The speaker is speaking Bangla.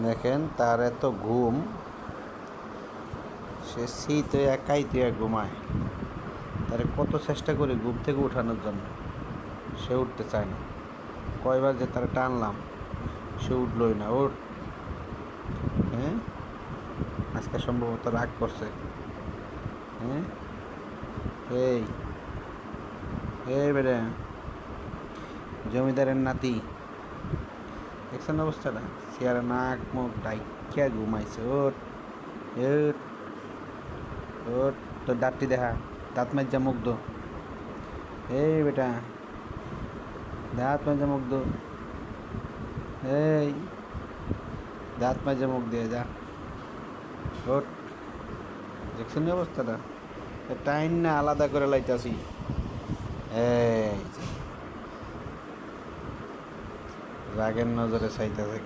দেখেন তার এত ঘুম, সে শীতে একাই তুই ঘুমায়। তারে কত চেষ্টা করি ঘুম থেকে উঠানোর জন্য, সে উঠতে চায় না। কয়বার যে তারা টানলাম, সে উঠলই না। ওর হ্যাঁ, আজকে সম্ভবত রাগ করছে। হ্যাঁ, এই এই বেড়ে জমিদারের নাতি, দেখছেন অবস্থাটা? চেয়ারে নাক মুখ ডাইকা ঘুমাইছে। ওর ওট ওট, তোর দাঁতটি দেখা, দাঁত মাজ্জা মুখ দো। এই বেটা, দাঁত মাজ্জা মুখ দো। এই দাঁত মাজ্জা মুখ দিয়ে যা। ওট, দেখছেন অবস্থাটা? টাইম না আলাদা করে লাইতাছি। এই রাগের নজরে চাইতেছে কেন?